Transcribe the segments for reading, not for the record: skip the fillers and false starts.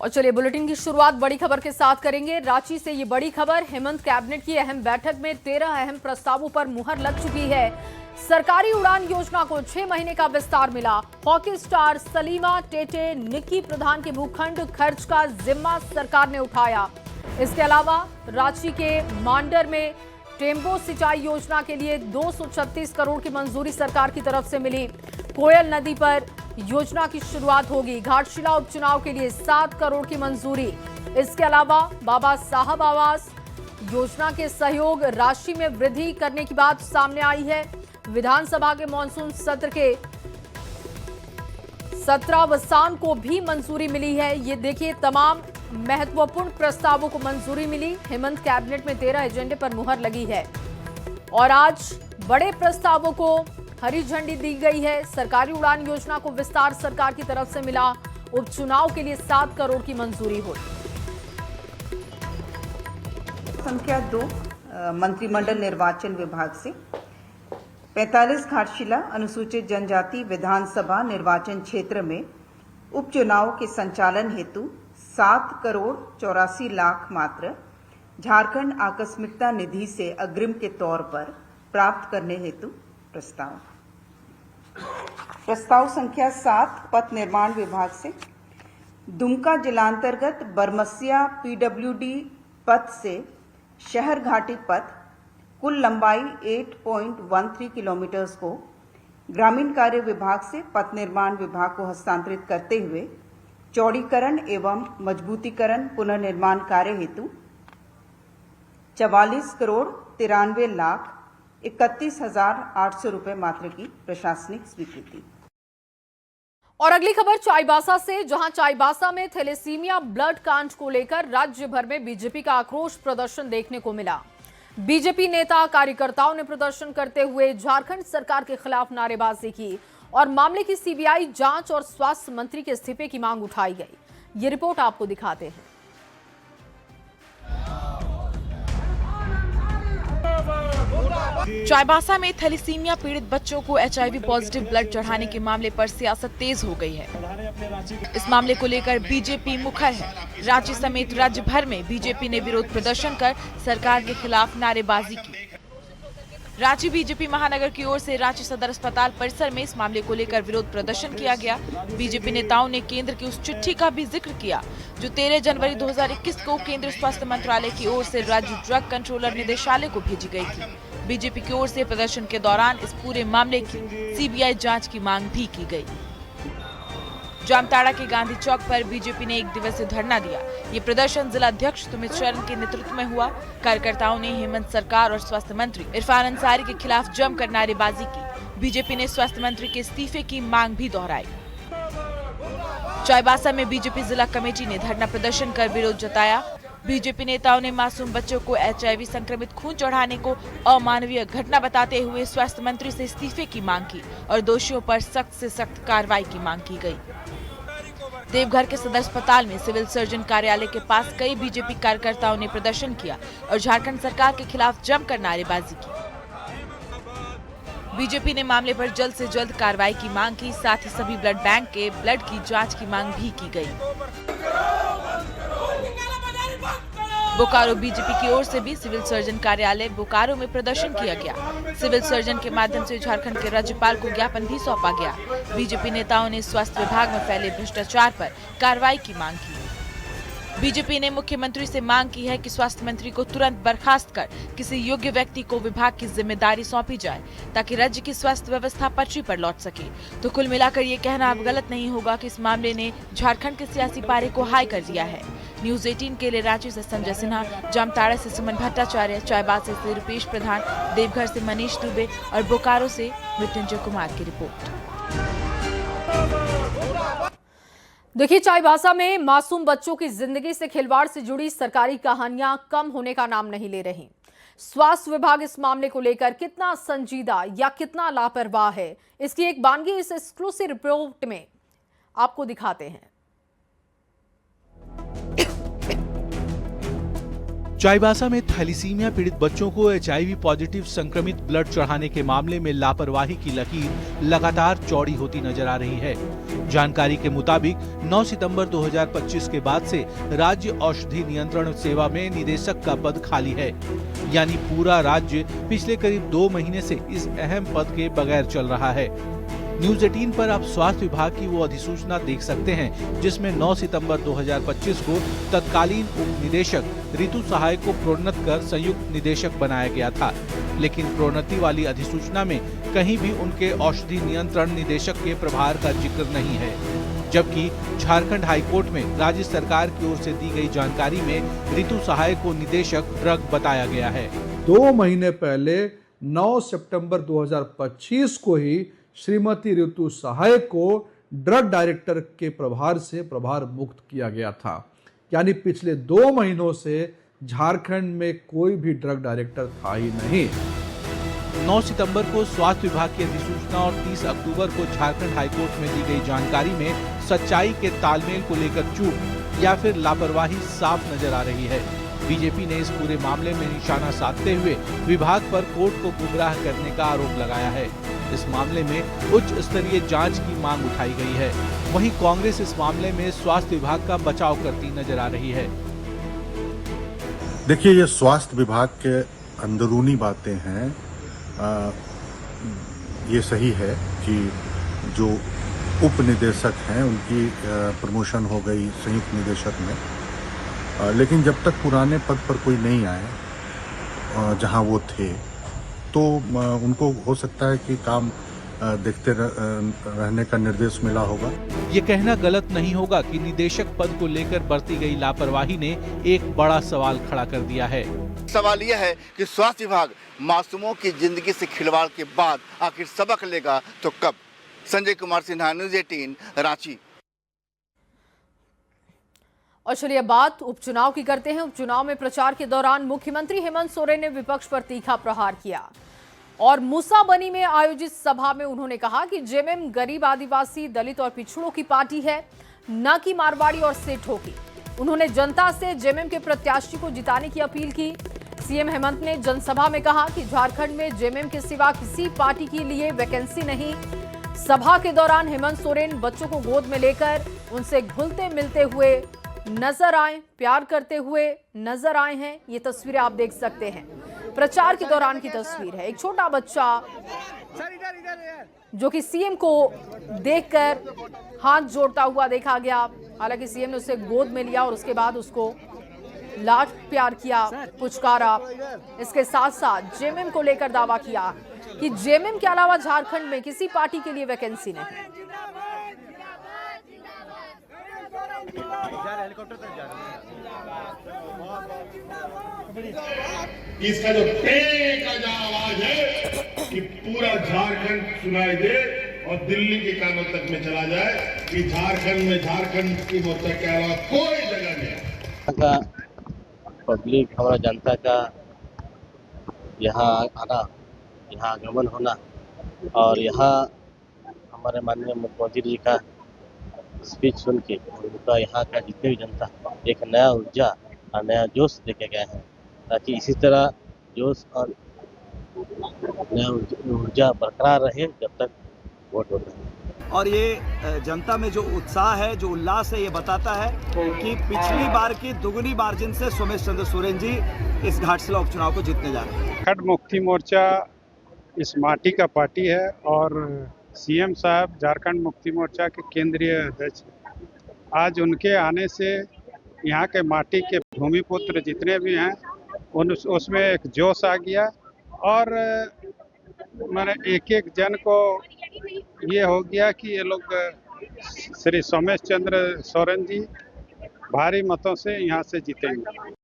और चलिए बुलेटिन की शुरुआत बड़ी खबर के साथ करेंगे। रांची से ये बड़ी खबर, हेमंत कैबिनेट की अहम बैठक में 13 अहम प्रस्तावों पर मुहर लग चुकी है। सरकारी उड़ान योजना को 6 महीने का विस्तार मिला। हॉकी स्टार सलीमा टेटे निक्की प्रधान के भूखंड खर्च का जिम्मा सरकार ने उठाया। इसके अलावा रांची के मांडर में टेम्बो सिंचाई योजना के लिए 236 करोड़ की मंजूरी सरकार की तरफ से मिली। कोयल नदी पर योजना की शुरुआत होगी। घाटशिला उपचुनाव के लिए 7 करोड़ की मंजूरी। इसके अलावा बाबा साहब आवास योजना के सहयोग राशि में वृद्धि करने की बात सामने आई है। विधानसभा के मानसून सत्र के सत्रावसान को भी मंजूरी मिली है। ये देखिए, तमाम महत्वपूर्ण प्रस्तावों को मंजूरी मिली। हेमंत कैबिनेट में 13 एजेंडे पर मुहर लगी है और आज बड़े प्रस्तावों को हरी झंडी दी गई है। सरकारी उड़ान योजना को विस्तार सरकार की तरफ से मिला। उपचुनाव के लिए 7 करोड़ की मंजूरी हुई। संख्या 2 मंत्रिमंडल निर्वाचन विभाग से 45 घाटशिला अनुसूचित जनजाति विधानसभा निर्वाचन क्षेत्र में उपचुनाव के संचालन हेतु 7 करोड़ 84 लाख मात्र झारखंड आकस्मिकता निधि से अग्रिम के तौर पर प्राप्त करने हेतु प्रस्ताव संख्या 7 पथ निर्माण विभाग से दुमका जिलांतर्गत बरमसिया पीडब्ल्यूडी पथ से शहर घाटी पथ कुल लंबाई 8.13 किलोमीटर को ग्रामीण कार्य विभाग से पथ निर्माण विभाग को हस्तांतरित करते हुए चौड़ीकरण एवं मजबूतीकरण पुनर्निर्माण कार्य हेतु 44 करोड़ 93 लाख 31,800 रुपए मात्र की प्रशासनिक स्वीकृति। और अगली खबर चाईबासा से, जहां चाईबासा में थैलेसीमिया ब्लड कांड को लेकर राज्य भर में बीजेपी का आक्रोश प्रदर्शन देखने को मिला। बीजेपी नेता कार्यकर्ताओं ने प्रदर्शन करते हुए झारखंड सरकार के खिलाफ नारेबाजी की और मामले की सीबीआई जांच और स्वास्थ्य मंत्री के इस्तीफे की मांग उठाई गई। ये रिपोर्ट आपको दिखाते हैं। चाईबासा में थैलेसीमिया पीड़ित बच्चों को HIV पॉजिटिव ब्लड चढ़ाने के मामले पर सियासत तेज हो गई है। इस मामले को लेकर बीजेपी मुखर है। रांची समेत राज्य भर में बीजेपी ने विरोध प्रदर्शन कर सरकार के खिलाफ नारेबाजी की। रांची बीजेपी महानगर की ओर से रांची सदर अस्पताल परिसर में इस मामले को लेकर विरोध प्रदर्शन किया गया। बीजेपी नेताओं ने केंद्र की उस चिट्ठी का भी जिक्र किया जो 13 जनवरी 2021 को केंद्रीय स्वास्थ्य मंत्रालय की ओर से राज्य ड्रग कंट्रोलर निदेशालय को भेजी गई थी। बीजेपी की ओर से प्रदर्शन के दौरान इस पूरे मामले की सीबीआई जांच की मांग भी की गई। जामताड़ा के गांधी चौक पर बीजेपी ने 1 दिवसीय धरना दिया। ये प्रदर्शन जिला अध्यक्ष सुमित शरण के नेतृत्व में हुआ। कार्यकर्ताओं ने हेमंत सरकार और स्वास्थ्य मंत्री इरफान अंसारी के खिलाफ जमकर नारेबाजी की। बीजेपी ने स्वास्थ्य मंत्री के इस्तीफे की मांग भी दोहराई। चाईबासा में बीजेपी जिला कमेटी ने धरना प्रदर्शन कर विरोध जताया। बीजेपी नेताओं ने मासूम बच्चों को HIV संक्रमित खून चढ़ाने को अमानवीय घटना बताते हुए स्वास्थ्य मंत्री से इस्तीफे की मांग की और दोषियों पर सख्त से सख्त कार्रवाई की मांग की गई। देवघर के सदर अस्पताल में सिविल सर्जन कार्यालय के पास कई बीजेपी कार्यकर्ताओं ने प्रदर्शन किया और झारखंड सरकार के खिलाफ जमकर नारेबाजी की। बीजेपी ने मामले पर जल्द से जल्द कार्रवाई की मांग की। साथ ही सभी ब्लड बैंक के ब्लड की जांच की मांग भी की गई। बोकारो बीजेपी की ओर से भी सिविल सर्जन कार्यालय बोकारो में प्रदर्शन किया गया। सिविल सर्जन के माध्यम से झारखंड के राज्यपाल को ज्ञापन भी सौंपा गया। बीजेपी नेताओं ने स्वास्थ्य विभाग में फैले भ्रष्टाचार पर कार्रवाई की मांग की। बीजेपी ने मुख्यमंत्री से मांग की है कि स्वास्थ्य मंत्री को तुरंत बर्खास्त कर किसी योग्य व्यक्ति को विभाग की जिम्मेदारी सौंपी जाए ताकि राज्य की स्वास्थ्य व्यवस्था पटरी पर लौट सके। तो कुल मिलाकर ये कहना अब गलत नहीं होगा कि इस मामले ने झारखंड के सियासी पारे को हाई कर दिया है। न्यूज 18 के लिए रांची से संजय सिन्हा, जामताड़ा से सुमन भट्टाचार्य, चाईबासा से रुपेश प्रधान, देवघर से मनीष दुबे और बोकारो से मृत्युंजय कुमार की रिपोर्ट। देखिए, चाईबासा में मासूम बच्चों की जिंदगी से खिलवाड़ से जुड़ी सरकारी कहानियां कम होने का नाम नहीं ले रही। स्वास्थ्य विभाग इस मामले को लेकर कितना संजीदा या कितना लापरवाह है, इसकी एक बानगी इस एक्सक्लूसिव रिपोर्ट में आपको दिखाते हैं। चाईबासा में थैलीसीमिया पीड़ित बच्चों को HIV पॉजिटिव संक्रमित ब्लड चढ़ाने के मामले में लापरवाही की लकीर लगातार चौड़ी होती नजर आ रही है। जानकारी के मुताबिक 9 सितंबर 2025 के बाद से राज्य औषधि नियंत्रण सेवा में निदेशक का पद खाली है, यानी पूरा राज्य पिछले करीब 2 महीने से इस अहम पद के बगैर चल रहा है। न्यूज 18 पर आप स्वास्थ्य विभाग की वो अधिसूचना देख सकते हैं जिसमें 9 सितंबर 2025 को तत्कालीन उप निदेशक ऋतु सहाय को प्रोन्नत कर संयुक्त निदेशक बनाया गया था, लेकिन प्रोन्नति वाली अधिसूचना में कहीं भी उनके औषधि नियंत्रण निदेशक के प्रभार का जिक्र नहीं है, जबकि झारखंड हाईकोर्ट में राज्य सरकार की ओर से दी गई जानकारी में ऋतु सहाय को निदेशक ड्रग बताया गया है। 2 महीने पहले 9 सितंबर 2025 को ही श्रीमती ऋतु सहाय को ड्रग डायरेक्टर के प्रभार से प्रभार मुक्त किया गया था, यानी पिछले 2 महीनों से झारखंड में कोई भी ड्रग डायरेक्टर था ही नहीं। 9 सितंबर को स्वास्थ्य विभाग की अधिसूचना और 30 अक्टूबर को झारखंड हाईकोर्ट में दी गई जानकारी में सच्चाई के तालमेल को लेकर चूक या फिर लापरवाही साफ नजर आ रही है। बीजेपी ने इस पूरे मामले में निशाना साधते हुए विभाग पर कोर्ट को गुमराह करने का आरोप लगाया है। इस मामले में उच्च स्तरीय जांच की मांग उठाई गई है। वहीं कांग्रेस इस मामले में स्वास्थ्य विभाग का बचाव करती नजर आ रही है। देखिए, ये स्वास्थ्य विभाग के अंदरूनी बातें हैं। ये सही है कि जो उप निदेशक हैं उनकी प्रमोशन हो गई संयुक्त निदेशक में, लेकिन जब तक पुराने पद पर कोई नहीं आए जहां वो थे, तो उनको हो सकता है कि काम देखते रहने का निर्देश मिला होगा। ये कहना गलत नहीं होगा कि निदेशक पद को लेकर बरती गई लापरवाही ने एक बड़ा सवाल खड़ा कर दिया है। सवाल यह है कि स्वास्थ्य विभाग मासूमों की जिंदगी से खिलवाड़ के बाद आखिर सबक लेगा तो कब? संजय कुमार सिन्हा, न्यूज 18, रांची। और चलिए बात उपचुनाव की करते हैं। उपचुनाव में प्रचार के दौरान मुख्यमंत्री हेमंत सोरेन ने विपक्ष पर तीखा प्रहार किया और मूसाबनी में आयोजित सभा में उन्होंने कहा कि जेएमएम गरीब, आदिवासी, दलित और पिछड़ों की पार्टी है, न कि मारवाड़ी और सेठों की। उन्होंने जनता से जेएमएम के प्रत्याशी को जिताने की अपील की। सीएम हेमंत ने जनसभा में कहा कि झारखंड में जेएमएम के सिवा किसी पार्टी के लिए वैकेंसी नहीं। सभा के दौरान हेमंत सोरेन बच्चों को गोद में लेकर उनसे घुलते मिलते हुए नजर आए, प्यार करते हुए नजर आए हैं। ये तस्वीरें आप देख सकते हैं, प्रचार के दौरान की तस्वीर है। एक छोटा बच्चा जो कि सीएम को देखकर हाथ जोड़ता हुआ देखा गया। हालांकि सीएम ने उसे गोद में लिया और उसके बाद उसको लाड प्यार किया, पुचकारा। इसके साथ साथ जेएमएम को लेकर दावा किया कि जेएमएम के अलावा झारखंड में किसी पार्टी के लिए वैकेंसी नहीं। इसका जो का जो आवाज है कि पूरा झारखंड सुनाई दे और दिल्ली के कानों तक में चला जाए कि झारखंड में झारखंड की मोर्चा के अलावा कोई जगह नहीं का पब्लिक, हमारा जनता का यहाँ आना, यहाँ आगमन होना और यहाँ हमारे माननीय मुख्यमंत्री जी का स्पीच सुन के उनका यहाँ का जितने भी जनता एक नया ऊर्जा और नया जोश लेके गए हैं, ताकि इसी तरह जोश और नया ऊर्जा बरकरार रहे जब तक वोट होता है। और ये जनता में जो उत्साह है, जो उल्लास है, ये बताता है कि पिछली बार की दुगुनी मार्जिन से सोमेश चंद्र सोरेन जी इस घाटशिला उपचुनाव को जीतने जा रहे हैं। झारखंड मुक्ति मोर्चा इस माटी का पार्टी है और सीएम साहब झारखंड मुक्ति मोर्चा के केंद्रीय अध्यक्ष। आज उनके आने से यहाँ के माटी के भूमिपुत्र जितने भी हैं उसमें एक जोश आ गया और मैंने एक एक जन को ये हो गया कि ये लोग श्री सोमेश चंद्र सोरेन जी भारी मतों से यहाँ से जीतेंगे।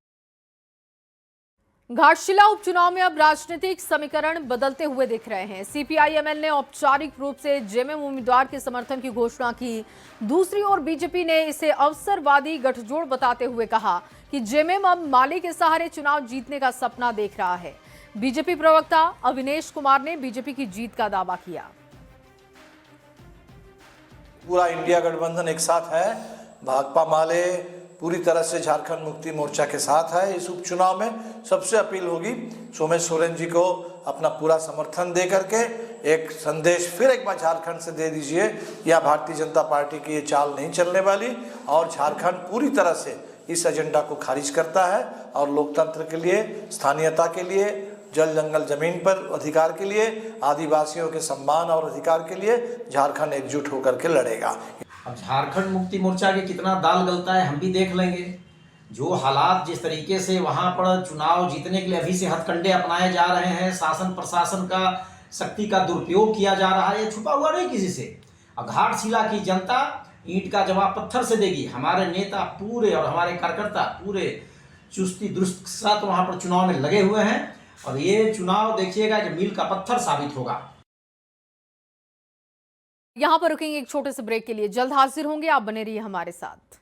घाटशिला उपचुनाव में अब राजनीतिक समीकरण बदलते हुए दिख रहे हैं। सीपीआई-एमएल ने औपचारिक रूप से जेएमएम उम्मीदवार के समर्थन की घोषणा की। दूसरी ओर बीजेपी ने इसे अवसरवादी गठजोड़ बताते हुए कहा कि जेएमएम अब माले के सहारे चुनाव जीतने का सपना देख रहा है। बीजेपी प्रवक्ता अविनेश कुमार ने बीजेपी की जीत का दावा किया। पूरा इंडिया गठबंधन एक साथ है, भाकपा माले, पूरी तरह से झारखंड मुक्ति मोर्चा के साथ है। इस उपचुनाव में सबसे अपील होगी सोमेश सोरेन जी को अपना पूरा समर्थन दे करके एक संदेश फिर एक बार झारखंड से दे दीजिए, या भारतीय जनता पार्टी की ये चाल नहीं चलने वाली और झारखंड पूरी तरह से इस एजेंडा को खारिज करता है और लोकतंत्र के लिए, स्थानीयता के लिए, जल जंगल जमीन पर अधिकार के लिए, आदिवासियों के सम्मान और अधिकार के लिए झारखंड एकजुट होकर के लड़ेगा। अब झारखंड मुक्ति मोर्चा के कितना दाल गलता है हम भी देख लेंगे। जो हालात जिस तरीके से वहां पर चुनाव जीतने के लिए अभी से हथकंडे अपनाए जा रहे हैं, शासन प्रशासन का शक्ति का दुरुपयोग किया जा रहा है, ये छुपा हुआ नहीं किसी से। और घाटशिला की जनता ईंट का जवाब पत्थर से देगी। हमारे नेता पूरे और हमारे कार्यकर्ता पूरे चुस्ती दुरुस्त के साथ वहां पर चुनाव में लगे हुए हैं और ये चुनाव देखिएगा कि मील का पत्थर साबित होगा। यहां पर रुकेंगे एक छोटे से ब्रेक के लिए, जल्द हाजिर होंगे, आप बने रहिए हमारे साथ।